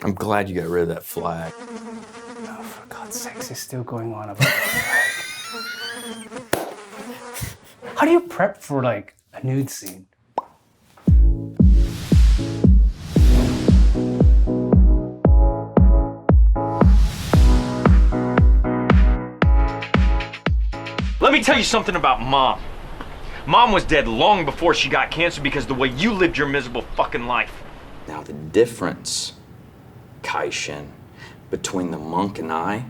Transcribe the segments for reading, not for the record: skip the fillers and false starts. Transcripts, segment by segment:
I'm glad you got rid of that flag. Oh, for God's sakes, it's still going on about that flag. How do you prep for like a nude scene? Let me tell you something about Mom. Mom was dead long before she got cancer because of the way you lived your miserable fucking life. Now the difference, Kai-Shin, between the monk and I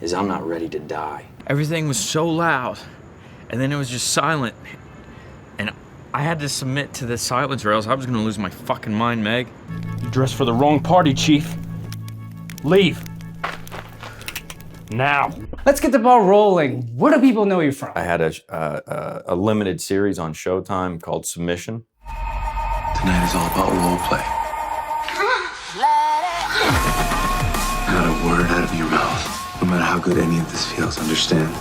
is I'm not ready to die. Everything was so loud, and then it was just silent. And I had to submit to the silence or else I was gonna lose my fucking mind, Meg. You dressed for the wrong party, Chief. Leave. Now. Let's get the ball rolling. Where do people know you from? I had a limited series on Showtime called Submission. Tonight is all about role play. Not a word out of your mouth, no matter how good any of this feels, understand?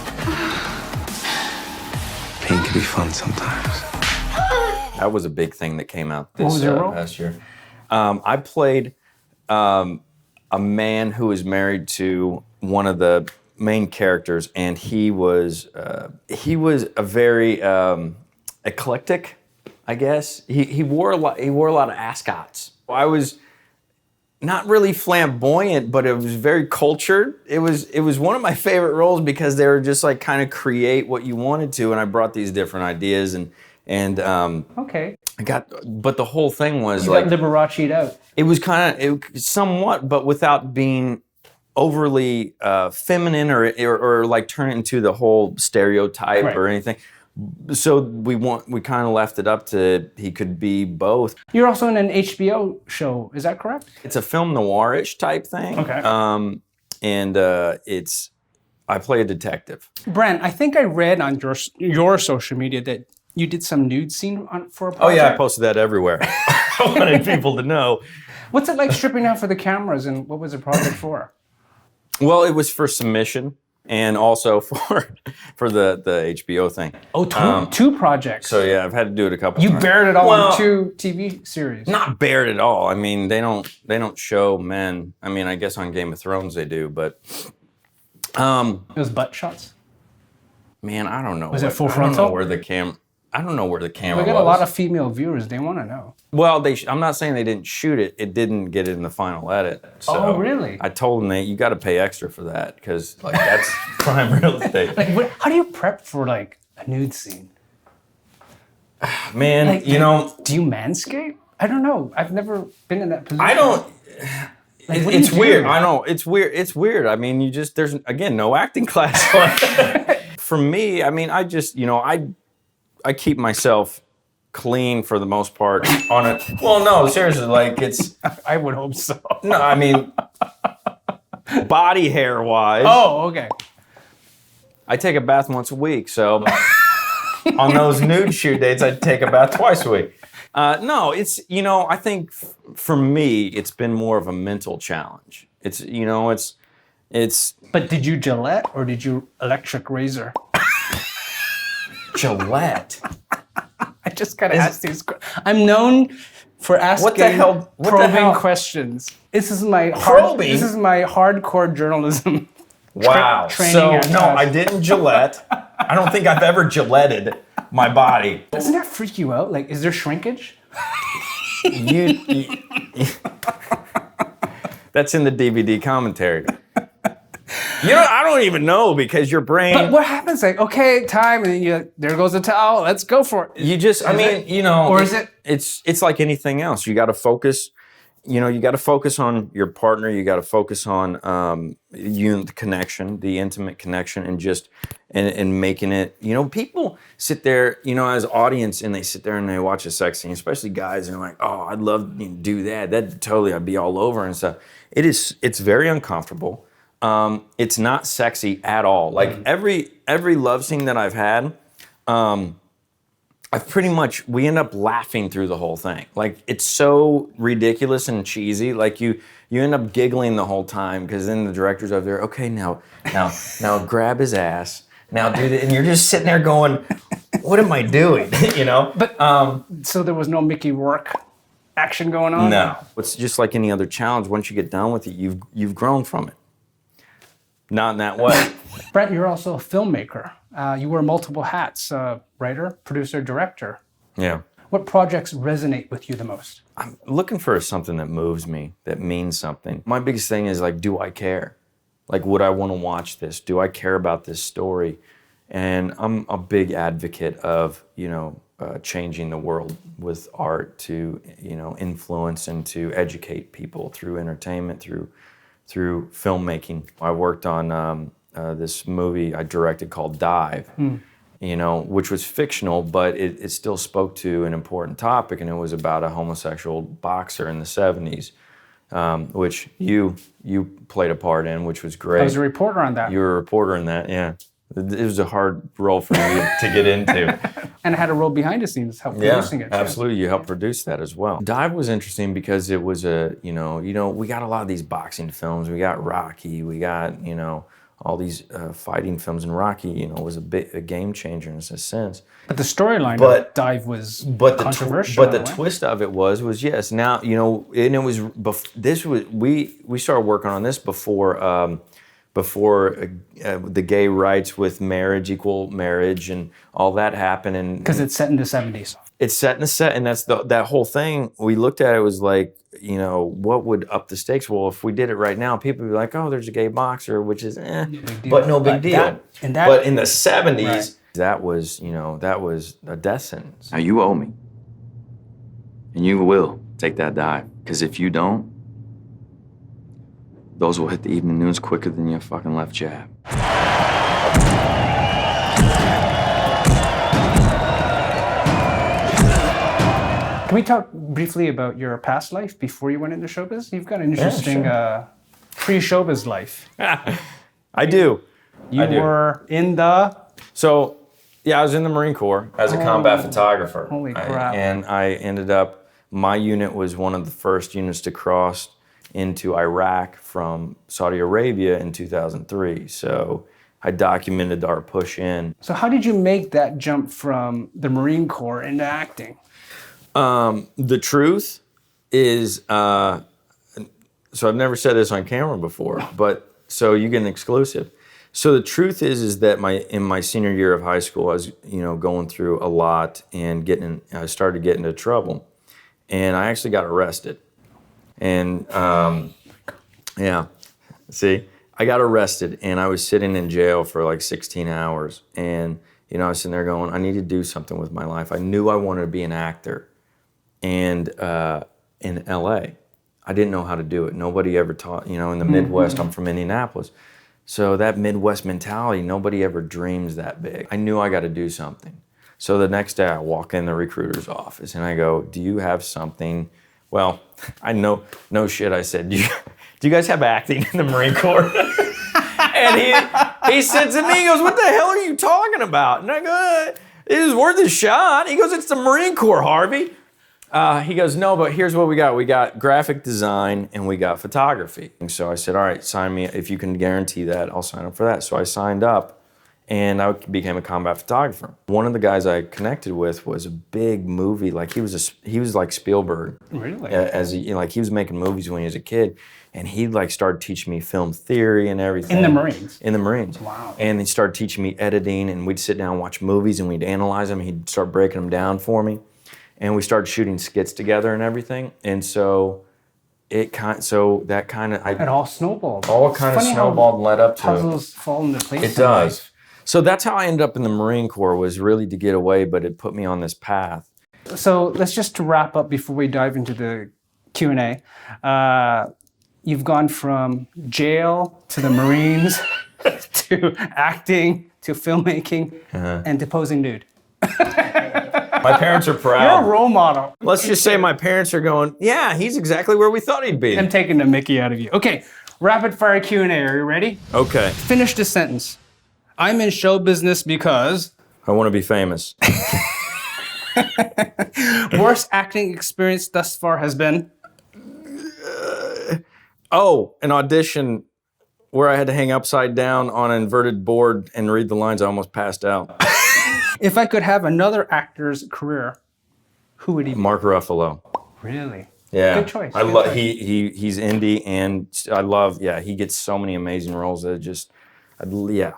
Pain can be fun sometimes. That was a big thing that came out What was this your role? past year. I played a man who was married to one of the main characters, and he was a very eclectic, I guess. He wore a lot of ascots. I was not really flamboyant, but it was very cultured. It was one of my favorite roles because they were just like kind of create what you wanted to, and I brought these different ideas and Okay. but the whole thing was You like got Liberace'd out. it was somewhat, but without being overly feminine or like turn it into the whole stereotype Right. or anything. So we kind of left it up to he could be both. You're also in an HBO show, is that correct? It's a film noir-ish type thing. Okay. I play a detective. Brent, I think I read on your social media that you did some nude scene for a project. Oh yeah, I posted that everywhere. I wanted people to know. What's it like stripping out for the cameras, and what was the project for? Well, it was for Submission and also for the HBO thing. Oh, two projects. So yeah, I've had to do it a couple You times. bared it all Well, in 2 TV series. Not bared at all. I mean, they don't show men. I mean, I guess on Game of Thrones they do, but It was butt shots. man, I don't know. Was it full I don't know frontal? where the I don't know where the camera We was. got a lot of female viewers. They want to know. Well, I'm not saying they didn't shoot it. It didn't get it in the final edit. So Oh, really? I told them you got to pay extra for that because like that's prime real estate. Like, how do you prep for like a nude scene? Man, Like, you know, do you manscape? I don't know. I've never been in that position. I don't. Like, what do It's you do? weird. I know it's weird. It's weird. I mean, there's again no acting class. For me, I mean, I just I keep myself clean for the most part on it. Well, no, seriously, like it's I would hope so. no. I mean, body hair wise. Oh, okay. I take a bath once a week, so on those nude shoot dates, I take a bath twice a week. No, it's I think for me, it's been more of a mental challenge. It's it's But did you Gillette or did you electric razor? Gillette. I just gotta ask these questions. I'm known for asking What the hell? probing questions. This is my Probing? This is my hardcore journalism. Wow. training So at no, Chau. I didn't Gillette. I don't think I've ever Gilletted my body. Doesn't that freak you out? Like, is there shrinkage? You- That's in the DVD commentary. I don't even know because your brain. But what happens? Like, okay, time, and then there goes the towel. Let's go for it. You just, I mean, or is it? It's like anything else. You got to focus. You got to focus on your partner. You got to focus on the connection, the intimate connection, and just and making it. People sit there, as audience, and they sit there and they watch a sex scene, especially guys, and they're like, "Oh, I'd love to do that. That totally, I'd be all over and stuff." It's very uncomfortable. It's not sexy at all. Like every love scene that I've had, we end up laughing through the whole thing. Like it's so ridiculous and cheesy. Like you end up giggling the whole time because then the director's over there. Okay, now grab his ass. Now do that, and you're just sitting there going, "What am I doing?" But so there was no Mickey Rourke action going on? No. It's just like any other challenge. Once you get done with it, you've grown from it. Not in that way. Brent, you're also a filmmaker. You wear multiple hats, writer, producer, director. Yeah. What projects resonate with you the most? I'm looking for something that moves me, that means something. My biggest thing is like, do I care? Like, would I want to watch this? Do I care about this story? And I'm a big advocate of, changing the world with art to, influence and to educate people through entertainment, through filmmaking. I worked on this movie I directed called Dive, which was fictional, but it still spoke to an important topic, and it was about a homosexual boxer in the 70s, which you played a part in, which was great. I was a reporter on that. You were a reporter in that, yeah. It was a hard role for me to get into. And I had a role behind the scenes, help producing it. Absolutely. You helped produce that as well. Dive was interesting because it was we got a lot of these boxing films. We got Rocky. We got, all these fighting films. And Rocky, was a game changer in a sense. But the storyline of Dive was controversial. But the twist of it was yes. Now, and it was, we started working on this before the gay rights with equal marriage, and all that happened. Because it's set in the 70s. It's set in the set, and that's that whole thing. We looked at it was like, what would up the stakes? Well, if we did it right now, people would be like, oh, there's a gay boxer, which is but no big deal. But in the 70s, right. that was a death sentence. Now you owe me, and you will take that dive, because if you don't, those will hit the evening news quicker than your fucking left jab. Can we talk briefly about your past life before you went into showbiz? You've got an interesting pre-showbiz life. I do. You were in the... So, I was in the Marine Corps as a combat photographer. Holy crap. And I ended up, my unit was one of the first units to cross into Iraq from Saudi Arabia in 2003. So I documented our push in. So how did you make that jump from the Marine Corps into acting? The truth is, so I've never said this on camera before, but so you get an exclusive. So the truth is that in my senior year of high school, I was, going through a lot and I started getting into trouble, and I actually got arrested. And I got arrested, and I was sitting in jail for like 16 hours. And, I was sitting there going, I need to do something with my life. I knew I wanted to be an actor. And in LA, I didn't know how to do it. Nobody ever taught, in the Midwest, I'm from Indianapolis. So that Midwest mentality, nobody ever dreams that big. I knew I got to do something. So the next day I walk in the recruiter's office and I go, do you have something? Well, I know, no shit. I said, do you guys have acting in the Marine Corps? And he sits at me, he goes, what the hell are you talking about? And I go, it is worth a shot. He goes, it's the Marine Corps, Harvey. He goes, no, but here's what we got. We got graphic design and we got photography. And so I said, all right, sign me. If you can guarantee that, I'll sign up for that. So I signed up and I became a combat photographer. One of the guys I connected with was a big movie. Like he was like Spielberg. Really? He was making movies when he was a kid. And he started teaching me film theory and everything. In the Marines? In the Marines. Wow. And he started teaching me editing, and we'd sit down and watch movies and we'd analyze them. He'd start breaking them down for me. And we started shooting skits together and everything. And so it all snowballed. All kind of snowballed and led up to puzzles fall into place. It does. So that's how I ended up in the Marine Corps, was really to get away, but it put me on this path. So let's just wrap up before we dive into the Q&A. You've gone from jail to the Marines to acting to filmmaking and to posing nude. My parents are proud. You're a role model. Let's just say my parents are going, yeah, he's exactly where we thought he'd be. I'm taking the mickey out of you. Okay, rapid fire Q&A. Are you ready? Okay. Finish this sentence. I'm in show business because... I want to be famous. Worst acting experience thus far has been... an audition where I had to hang upside down on an inverted board and read the lines. I almost passed out. If I could have another actor's career, who would he be? Mark Ruffalo. Really? Yeah, Good choice. I good love choice. he's indie, and I love he gets so many amazing roles that yeah.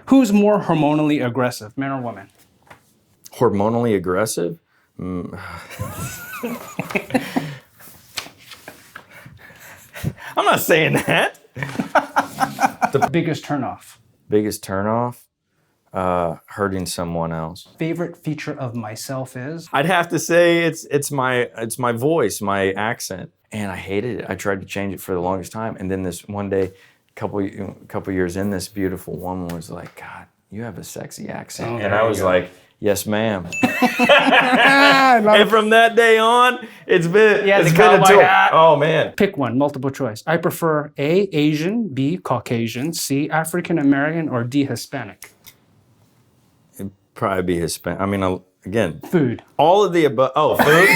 Who's more hormonally aggressive, man or woman? Hormonally aggressive? I'm not saying that. Biggest turnoff. Biggest turnoff? Hurting someone else. Favorite feature of myself is? I'd have to say it's my voice, my accent, and I hated it. I tried to change it for the longest time, and then this one day, couple years in, this beautiful woman was like, "God, you have a sexy accent," Oh, and there I you was go. like, "Yes, ma'am." I love And from that day on, it's been Yeah, it's the been a cowboy tool. hat. Oh man, Pick one, multiple choice. I prefer A, Asian, B, Caucasian, C, African American, or D, Hispanic. probably be Hispanic. I mean, again, Food. all of the above. Oh, food.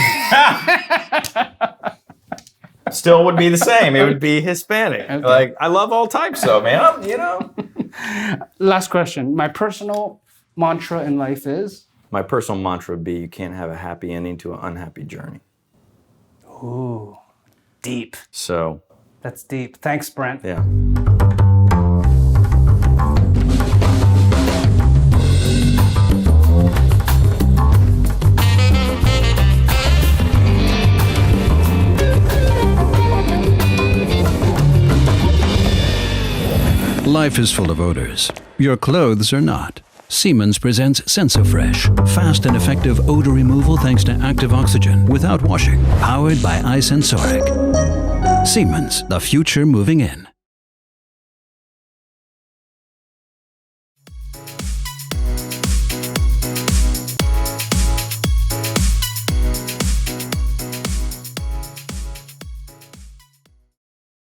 Still would be the same. It would be Hispanic. Okay. Like I love all types, though, man. Last question. My personal mantra in life is? My personal mantra would be: you can't have a happy ending to an unhappy journey. Ooh, deep. So, That's deep. Thanks, Brent. yeah. Life is full of odors. Your clothes are not. Siemens presents SensoFresh. Fast and effective odor removal thanks to active oxygen without washing. Powered by iSensoric. Siemens, the future moving in.